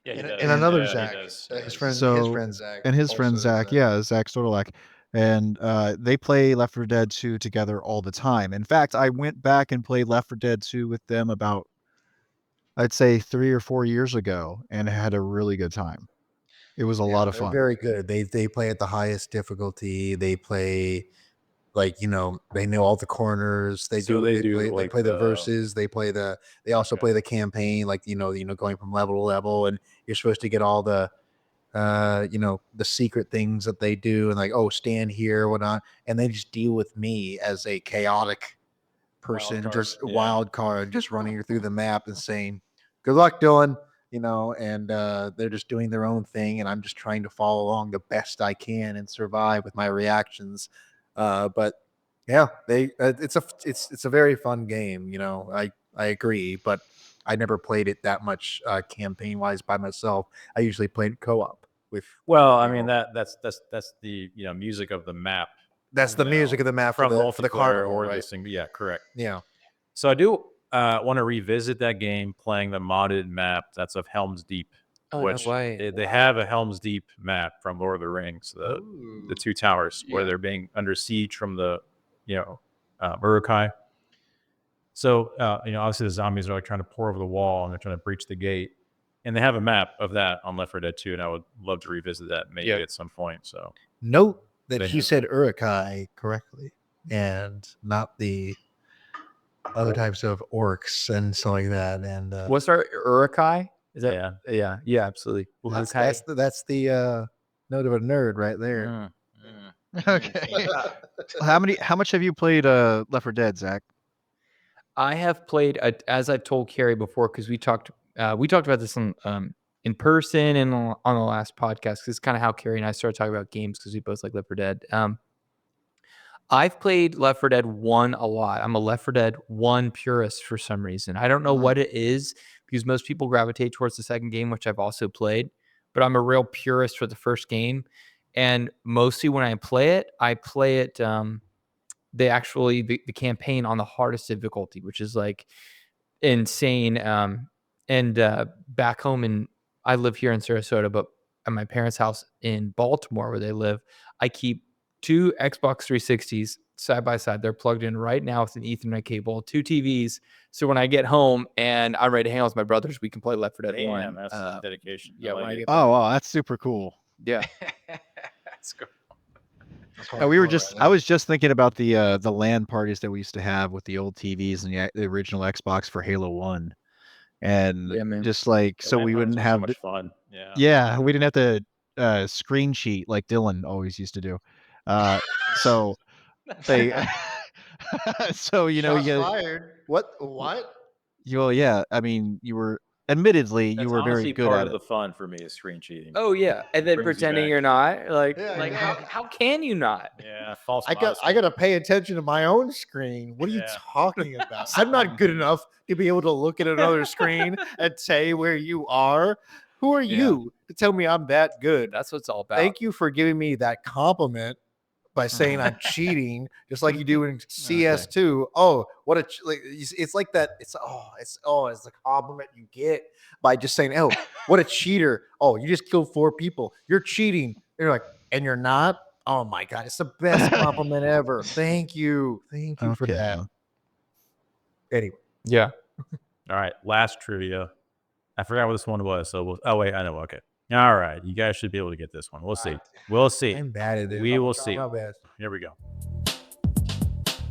Yeah, he And, does. and another Yeah, he Zach. does. His friend So- Zach. And his friend also Zach, Zach Stodolak. And they play Left 4 Dead 2 together all the time. In fact, I went back and played Left 4 Dead 2 with them about, I'd say 3 or 4 years ago, and had a really good time. It was a lot of they're fun. very good. They play at the highest difficulty. They play they know all the corners. They play the verses. They also play the campaign, going from level to level, and you're supposed to get all the the secret things that they do, and like, oh, stand here, whatnot, and they just deal with me as a chaotic person, wild card, just running through the map and saying, "Good luck, Dylan." And they're just doing their own thing, and I'm just trying to follow along the best I can and survive with my reactions. But yeah, it's a very fun game. I agree, but I never played it that much campaign wise by myself. I usually played co-op with. Well, I mean that's the music of the map. That's the music of the map for the carnival, or right? this thing. Yeah, correct. Yeah. So I do want to revisit that game, playing the modded map that's of Helm's Deep, which they have a Helm's Deep map from Lord of the Rings, the 2 towers where they're being under siege from the Uruk-hai. So obviously the zombies are like trying to pour over the wall and they're trying to breach the gate, and they have a map of that on Left 4 Dead 2, and I would love to revisit that maybe at some point. So Note that They he have- said Uruk-hai correctly, and not the other types of orcs and stuff like that. And What's our Uruk-hai? Is that? yeah. Yeah, absolutely. that's the note of a nerd right there. Okay. How much have you played Left 4 Dead, Zach? I have played, as I've told Carrie before, because we talked about this in person and on the last podcast. This is kind of how Carrie and I started talking about games, because we both like Left 4 Dead. I've played Left 4 Dead 1 a lot. I'm a Left 4 Dead 1 purist for some reason. I don't know what it is, because most people gravitate towards the second game, which I've also played, but I'm a real purist for the first game. And mostly when I play it, the campaign on the hardest difficulty, which is like insane. And back home in I live here in Sarasota, but at my parents' house in Baltimore, where they live, I keep 2 Xbox 360s side by side. They're plugged in right now with an Ethernet cable, 2 TVs. So when I get home and I'm ready to hang out with my brothers, we can play Left 4 Dead 1. Damn, that's dedication. Yeah, I when like I it. get Oh, wow, that's super cool. yeah. That's cool. I was just thinking about the LAN parties that we used to have with the old TVs and the original Xbox for Halo 1. And Yeah, man. just like, so LAN we parties wouldn't were have so much fun. Yeah. yeah, we didn't have to screen sheet like Dylan always used to do. So they so you know, Shots you fired. What? well, yeah, I mean, you were admittedly you That's were very honestly good part at of it. the fun for me is screen cheating. Oh yeah, and then Brings you pretending back. you're not like Yeah, like exactly. how can you not? Yeah, false. I got to pay attention to my own screen. What are you Yeah. talking about? I'm not good enough to be able to look at another screen and say where you are. Who are Yeah. you to tell me I'm that good? That's what it's all about. Thank you for giving me that compliment by saying I'm cheating, just like you do in CS2. Oh, what a it's like that. It's the compliment you get by just saying, "Oh, what a cheater! Oh, you just killed 4 people. You're cheating." And you're like, and you're not. Oh my god, it's the best compliment ever. Thank you for Okay. that. Anyway, Yeah. All right, last trivia. I forgot what this one was. So oh wait, I know. Okay. All right, you guys should be able to get this one. We'll see. We'll see. I'm bad at this. We I'm will trying see. my best. Here we go.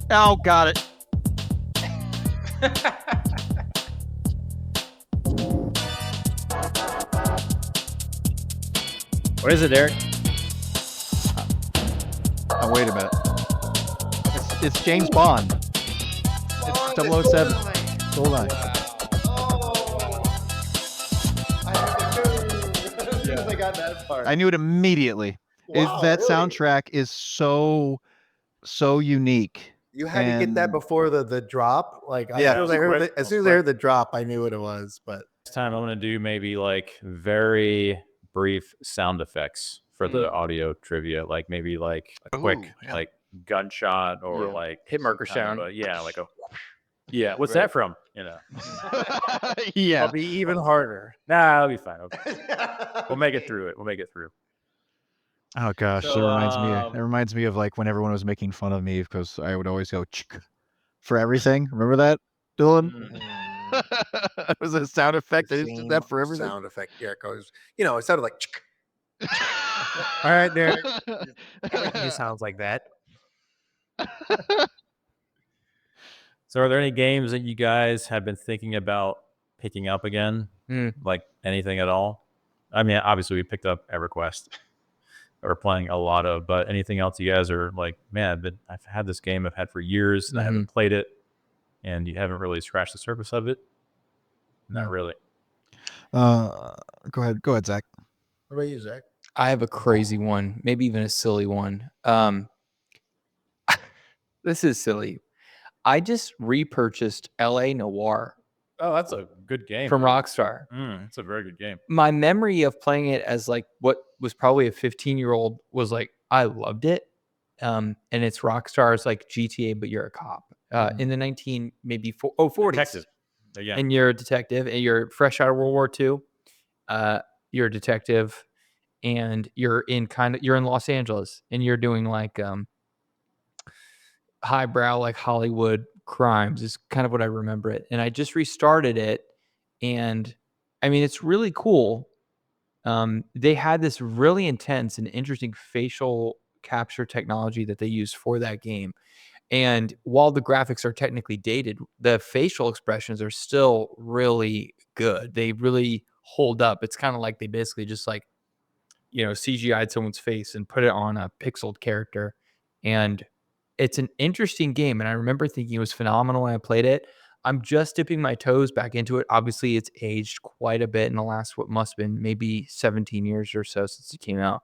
Oh, got it. What is it, Eric? Oh, wait a minute. It's James Bond. It's 007. Hold on. I got that part. I knew it immediately. Wow, That really? soundtrack is so unique. You had to get that And- before the drop. Like Yeah. as soon as I heard the drop, I knew what it was. But Next time I'm gonna do maybe like very brief sound effects for the audio trivia, like maybe like a quick yeah. like gunshot or Yeah. like Hit marker some kind of sound. yeah, like a yeah. What's Right. that from? You know, yeah. I'll be even harder. nah, it'll be fine. Okay. We'll make it through it. We'll make it through. Oh gosh, So, that reminds me of like when everyone was making fun of me because I would always go "Chick" for everything. Remember that, Dylan? It was a sound effect. I just did that for everything. Sound effect. Yeah, it goes. It sounded like. All right, Derek. It sounds like that. So, are there any games that you guys have been thinking about picking up again? Like anything at all? I mean, obviously we picked up EverQuest. Or playing a lot of, but anything else you guys are like, man, I've had this game I've had for years and I haven't played it, and you haven't really scratched the surface of it? Not really. Go ahead, Zach. What about you, Zach? I have a crazy one, maybe even a silly one. This is silly. I just repurchased LA Noir Oh, that's a good game from Rockstar. It's a very good game. My memory of playing it as like what was probably a 15-year-old was like, I loved it. And it's Rockstar's like GTA, but you're a cop. In the 40s. Detective. Yeah. And you're a detective and you're fresh out of World War II. You're a detective and you're in Los Angeles and you're doing like highbrow like Hollywood crimes is kind of what I remember it. And I just restarted it and I mean it's really cool. They had this really intense and interesting facial capture technology that they used for that game. And while the graphics are technically dated, the facial expressions are still really good. They really hold up. It's kind of like they basically just like, CGI'd someone's face and put it on a pixeled character. And it's an interesting game. And I remember thinking it was phenomenal when I played it. I'm just dipping my toes back into it. Obviously, it's aged quite a bit in the last, what must have been maybe 17 years or so since it came out.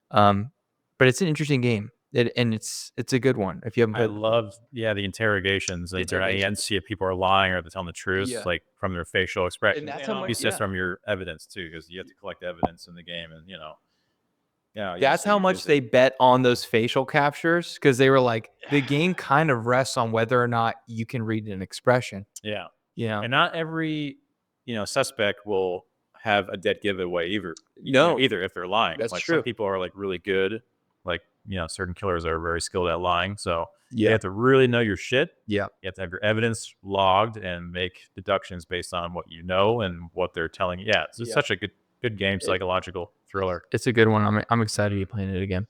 But it's an interesting game. And it's a good one. If you haven't I played, love the interrogations. Like and see if people are lying or they're telling the truth, Yeah. like from their facial expressions. And that's And how much- obviously that's from your evidence too, because you have to collect evidence in the game, and that's how much they bet on those facial captures because they were like, the game kind of rests on whether or not you can read an expression. Yeah. Yeah. And not every suspect will have a dead giveaway either. No. Either if they're lying. That's like true. Some people are like really good, like certain killers are very skilled at lying. So Yeah. you have to really know your shit. Yeah. You have to have your evidence logged and make deductions based on what you know and what they're telling you. Yeah, it's such a good game, psychological thriller. It's a good one. I'm excited to be playing it again.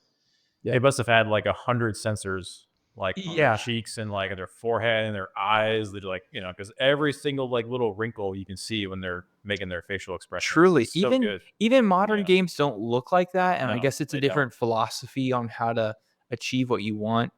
Yeah. They must have had like 100 sensors, like on their Yeah. cheeks and like their forehead and their eyes. They're like, because every single like little wrinkle you can see when they're making their facial expressions. Truly, It's so good. even modern Yeah. games don't look like that, and I No, guess it's a they don't. different philosophy on how to achieve what you want.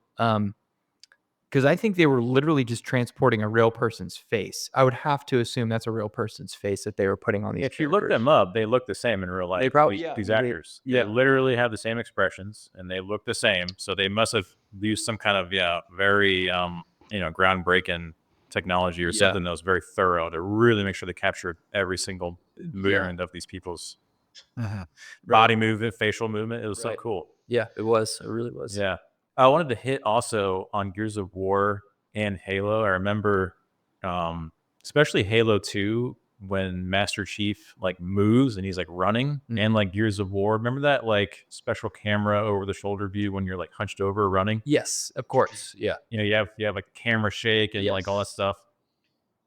Because I think they were literally just transporting a real person's face. I would have to assume that's a real person's face that they were putting on these. If you look them up, they look the same in real life. They probably these actors. yeah. They literally have the same expressions and they look the same. So they must have used some kind of very groundbreaking technology or something that was very thorough to really make sure they captured every single movement of these people's body movement, facial movement. It was so cool. Yeah, it was. It really was. Yeah. I wanted to hit also on Gears of War and Halo. I remember especially Halo 2 when Master Chief like moves and he's like running and like Gears of War. Remember that like special camera over the shoulder view when you're like hunched over running? Yes, of course. Yeah. You have like camera shake and like all that stuff.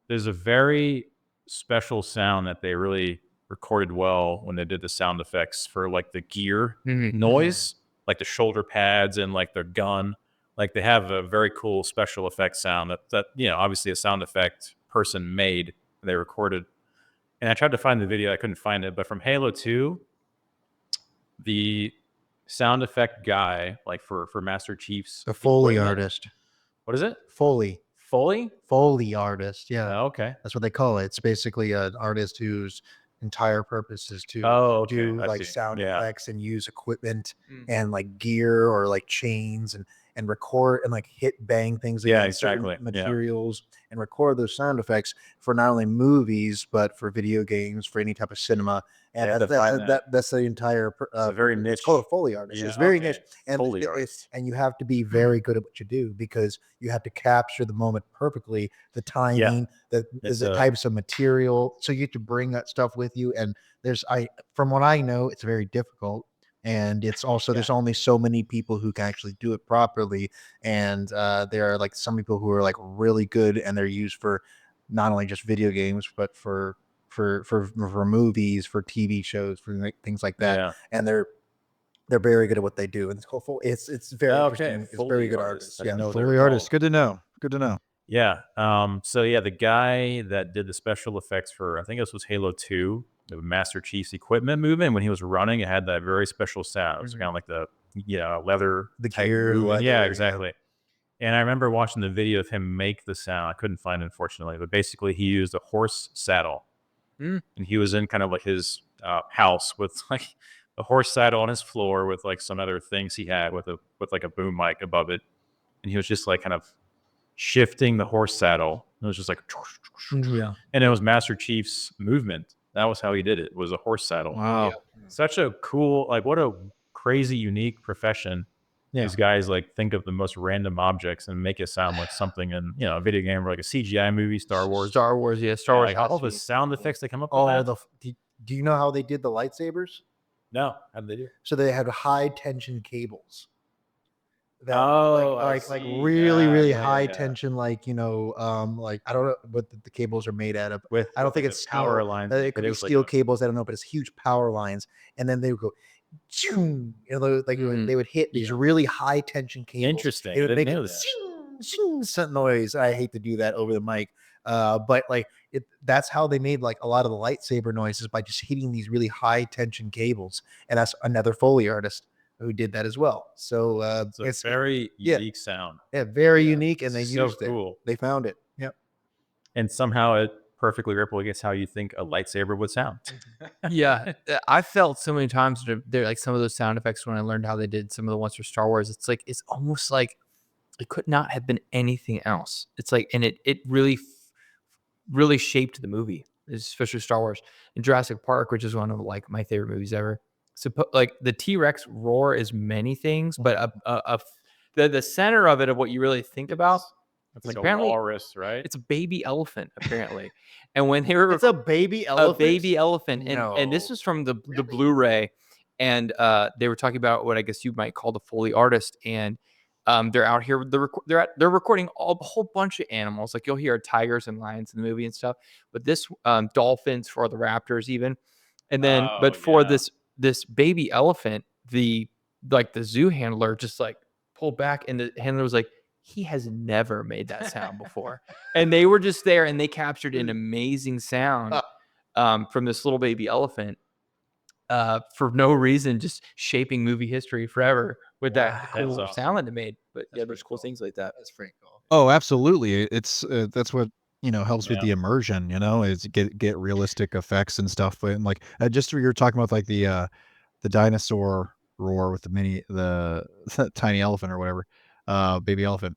There's a very special sound that they really recorded well when they did the sound effects for like the gear noise, like the shoulder pads and like their gun. Like they have a very cool special effect sound that obviously a sound effect person made. They recorded. And I tried to find the video, I couldn't find it, but from Halo 2, the sound effect guy, like for Master Chief's The Foley equipment- artist. What is it? Foley. Foley Artist. Yeah. Oh, okay. That's what they call it. It's basically an artist whose entire purpose is to do I like see. sound Yeah. effects and use equipment and like gear or like chains and record and like hit bang things against certain materials and record those sound effects for not only movies but for video games, for any type of cinema. And that's the entire It's a very niche. It's called a Foley artist. Yeah, It's very niche, and Foley artist. and you have to be very good at what you do because you have to capture the moment perfectly, the timing, the types of material. So you have to bring that stuff with you. And from what I know, it's very difficult. And it's also there's only so many people who can actually do it properly. And there are like some people who are like really good, and they're used for not only just video games, but for movies, for TV shows, for like, things like that. Yeah. And they're very good at what they do. And it's very interesting. It's Foley very good artists. artists. I Yeah. didn't know Foley artist. Good to know. Good to know. Yeah. So yeah, the guy that did the special effects for, I think this was Halo 2, the Master Chief's equipment movement when he was running, it had that very special sound. It was kind of like the leather, The type gear, movement. leather, Yeah, yeah. exactly. And I remember watching the video of him make the sound. I couldn't find it, unfortunately, but basically he used a horse saddle, and he was in kind of like his house with like a horse saddle on his floor with like some other things he had with like a boom mic above it, and he was just like kind of shifting the horse saddle. It was just like, and it was Master Chief's movement. That was how he did it. Was a horse saddle. Wow. Such a cool, like, what a crazy, unique profession. Yeah. These guys like think of the most random objects and make it sound like something in a video game or like a CGI movie, Star Wars. Star Wars. Like all the sound effects that come up with that. Do you know how they did the lightsabers? No, how did they do? So they had high tension cables. That, I like see. really Yeah, high yeah. tension, like like I don't know what the cables are made out of. With I don't think the it's power steel. lines. It could be steel cables. I don't know, but it's huge power lines. And then they would go, they would hit these really high tension cables. Interesting. It would I make didn't know a that. zing, zing noise. I hate to do that over the mic, but like that's how they made like a lot of the lightsaber noises, by just hitting these really high tension cables. And that's another Foley artist who did that as well. So It's a very unique sound. yeah, very unique, and they So used cool. it. They found it. Yep. And somehow it perfectly replicates how you think a lightsaber would sound. Yeah, I felt so many times they're like some of those sound effects when I learned how they did some of the ones for Star Wars. It's like it's almost like it could not have been anything else. It's like, and it really shaped the movie, especially Star Wars and Jurassic Park, which is one of like my favorite movies ever. So like the T-Rex roar is many things, but the center of it, of what you really think about, It's like a apparently walrus, right? it's a baby elephant apparently. And when they were It's a baby elephant. a baby elephant, and this No. was from the Blu-ray, and they were talking about what I guess you might call the Foley artist, and they're out here with they're recording a whole bunch of animals, like you'll hear tigers and lions in the movie and stuff, but this dolphins for the raptors even, and then Oh, but for yeah. this baby elephant, the zoo handler just like pulled back, and the handler was like, he has never made that sound before. And they were just there and they captured an amazing sound from this little baby elephant for no reason, just shaping movie history forever with that That's cool awesome. sound that they made. But yeah, pretty there's cool cool. things like that. That's pretty cool. Oh, absolutely. It's that's what helps with Yeah. the immersion. Is get realistic effects and stuff. And like just you're talking about like the dinosaur roar with the tiny elephant or whatever, baby elephant.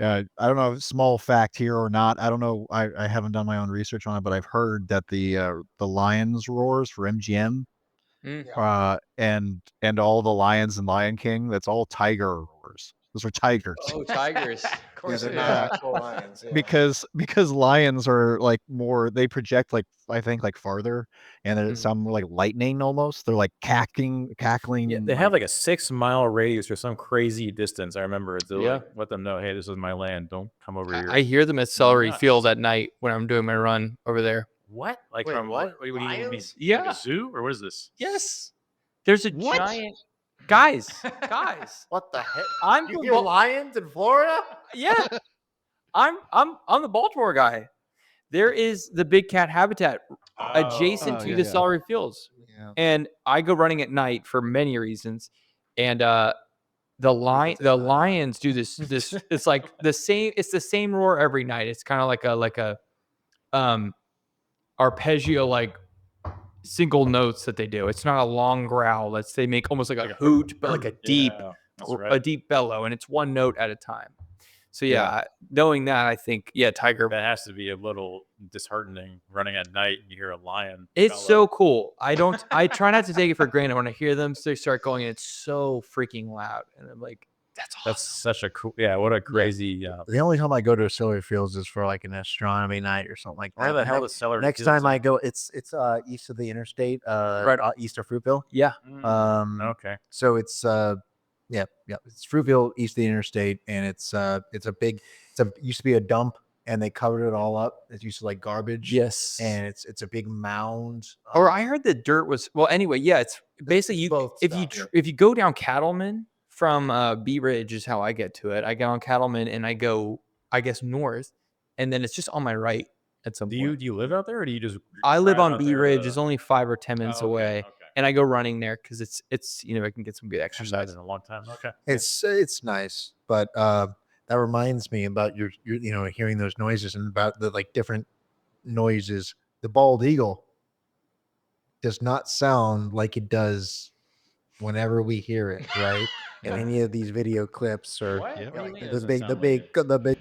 I don't know if small fact here or not. I don't know. I haven't done my own research on it, but I've heard that the lions roars for MGM, Mm. and all the lions in Lion King, that's all tiger roars. Those are tigers. Oh, tigers. Of Yeah, course they're it not Yeah. actual lions. Yeah. Because lions are like more, they project like I think like farther, and they Mhm. sound more like lightning almost. They're like cackling. Yeah, they have like a 6-mile radius or some crazy distance. I remember to Yeah. like let them know, hey, this is my land. Don't come over here. I hear them at Celery nuts. Field at night when I'm doing my run over there. What? Like Wait, from what? what do you mean? Lions? Like Yeah. a zoo or what is this? Yes. There's a What? giant guys. What the heck? I'm You from hear lions in Florida? Yeah. I'm the Baltimore guy. There is the big cat habitat adjacent Oh, to yeah, the yeah. Celery Fields. Yeah. And I go running at night for many reasons. And the lions do this it's like the same roar every night. It's kind of like a arpeggio, like single notes that they do. It's not a long growl. They make almost like a hoot, but like a deep Yeah, that's right. a deep bellow, and it's one note at a time. So Yeah. knowing that, I think tiger. That has to be a little disheartening running at night and you hear a lion. It's bellow. so cool. I try not to take it for granted when I hear them. So they start going, and it's so freaking loud, and I'm like, that's awesome. That's such a cool. Yeah, what a crazy. The only time I go to Celery Fields is for like an astronomy night or something like that. Where the And hell next- is Celery Next Fields time I at? go, it's east of the interstate, Right. east of Fruitville. Yeah. Okay. So it's it's Fruitville east of the interstate, and it's a used to be a dump, and they covered it all up. It used to like garbage. Yes. And it's a big mound. Or I heard the dirt was anyway. Yeah, it's basically both stuff. if you go down Cattleman from Bee Ridge is how I get to it. I get on Cattleman and I go, I guess, north, and then it's just on my right at some Do point. you live out there or do you just? I live drive on out Bee there Ridge. to- It's only 5 or 10 minutes Oh, okay, away, okay. and I go running there because it's I can get some good Haven't done it exercise. in a long time. Okay. It's nice, but that reminds me about your hearing those noises and about the like different noises. The bald eagle does not sound like it does whenever we hear it, right? In any of these video clips or What? Yeah. What do you mean it the doesn't big sound the like big it? the big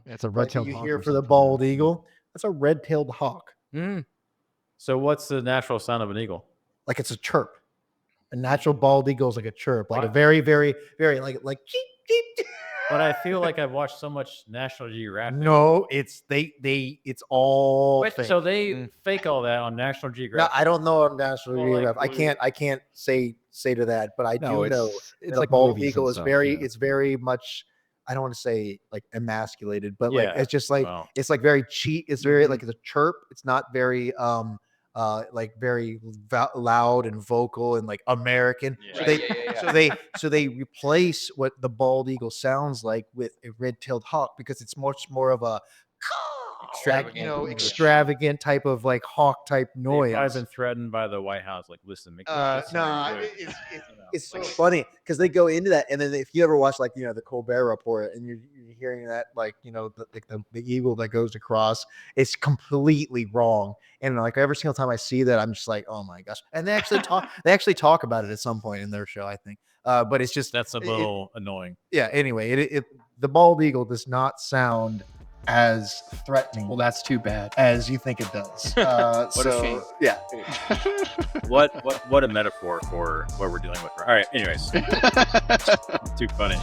It's a like red-tailed you hawk hear or for the something, bald yeah. eagle. That's a red-tailed hawk. Mm. So what's the natural sound of an eagle? Like it's a chirp. A natural bald eagle is like a chirp, like a What? very, very, very like cheep, cheep, cheep. But I feel like I've watched so much National Geographic. No, it's it's all Wait, fake. so they fake all that on National No, Geographic. I don't know on National Well, like, Geographic. I can't say to that, but I No, do know it's that a like bald movies eagle and is stuff, very yeah. it's very much, I don't want to say like emasculated, but like Yeah, it's just like well. it's like very cheap. It's very Mhm. like it's a chirp. It's not very like very loud and vocal and like American. Yeah. So Right, they so they replace what the bald eagle sounds like with a red-tailed hawk because it's much more of a Extravagant. extravagant type of like hawk type noise. I've been threatened by the White House. Like, listen, make this shit No, sound good. it's so funny because they go into that, and then if you ever watch like the Colbert Report, and you're hearing that like the eagle that goes across, it's completely wrong. And like every single time I see that, I'm just like, oh my gosh. And they actually talk about it at some point in their show, I think. But it's just That's a little annoying. yeah. Anyway, the bald eagle does not sound as threatening Well, that's too bad. as you think it does. What a shame. Yeah. What a metaphor for what we're dealing with. All right. Anyways, too funny.